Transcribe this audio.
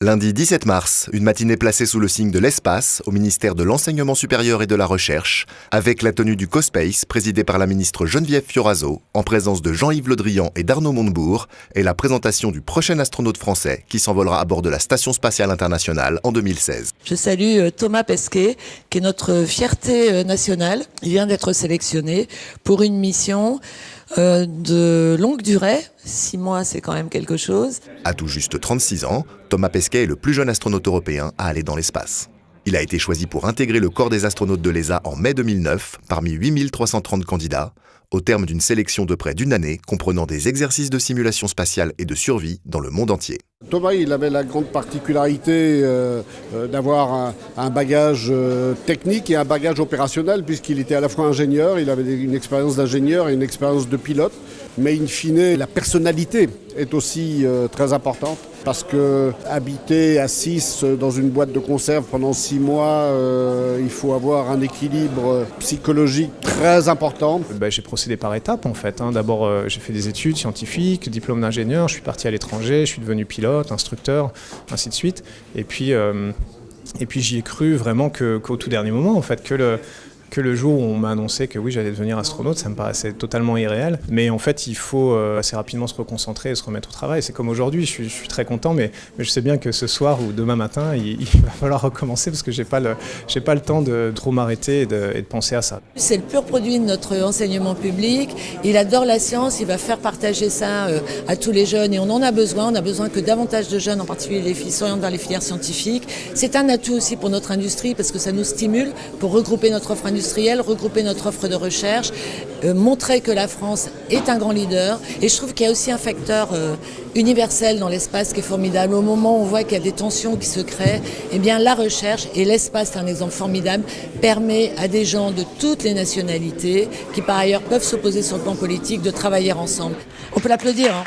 Lundi 17 mars, une matinée placée sous le signe de l'espace au ministère de l'Enseignement supérieur et de la Recherche, avec la tenue du CoSpace présidée par la ministre Geneviève Fioraso, en présence de Jean-Yves Le Drian et d'Arnaud Montebourg, et la présentation du prochain astronaute français qui s'envolera à bord de la Station spatiale internationale en 2016. Je salue Thomas Pesquet, qui est notre fierté nationale. Il vient d'être sélectionné pour une mission de longue durée. 6 mois, c'est quand même quelque chose. À tout juste 36 ans, Thomas Pesquet est le plus jeune astronaute européen à aller dans l'espace. Il a été choisi pour intégrer le corps des astronautes de l'ESA en mai 2009, parmi 8330 candidats, au terme d'une sélection de près d'une année comprenant des exercices de simulation spatiale et de survie dans le monde entier. Thomas, il avait la grande particularité d'avoir un bagage technique et un bagage opérationnel, puisqu'il était à la fois ingénieur, il avait une expérience d'ingénieur et une expérience de pilote, mais in fine, la personnalité est aussi très importante, parce que habiter à 6 dans une boîte de conserve pendant 6 mois, il faut avoir un équilibre psychologique très important. J'ai procédé par étapes en fait. D'abord, j'ai fait des études scientifiques, diplôme d'ingénieur, je suis parti à l'étranger, je suis devenu pilote, instructeur, ainsi de suite. Et puis j'y ai cru vraiment qu'au tout dernier moment, en fait, que le jour où on m'a annoncé que oui, j'allais devenir astronaute, ça me paraissait totalement irréel. Mais en fait, il faut assez rapidement se reconcentrer et se remettre au travail. C'est comme aujourd'hui, je suis très content, mais je sais bien que ce soir ou demain matin, il va falloir recommencer parce que j'ai pas le temps de trop m'arrêter et de penser à ça. C'est le pur produit de notre enseignement public. Il adore la science, il va faire partager ça à tous les jeunes et on en a besoin. On a besoin que davantage de jeunes, en particulier les filles, s'orientent vers les filières scientifiques. C'est un atout aussi pour notre industrie parce que ça nous stimule pour regrouper notre offre industrielle, regrouper notre offre de recherche, montrer que la France est un grand leader. Et je trouve qu'il y a aussi un facteur universel dans l'espace qui est formidable. Au moment où on voit qu'il y a des tensions qui se créent, eh bien la recherche, et l'espace c'est un exemple formidable, permet à des gens de toutes les nationalités, qui par ailleurs peuvent s'opposer sur le plan politique, de travailler ensemble. On peut l'applaudir, hein.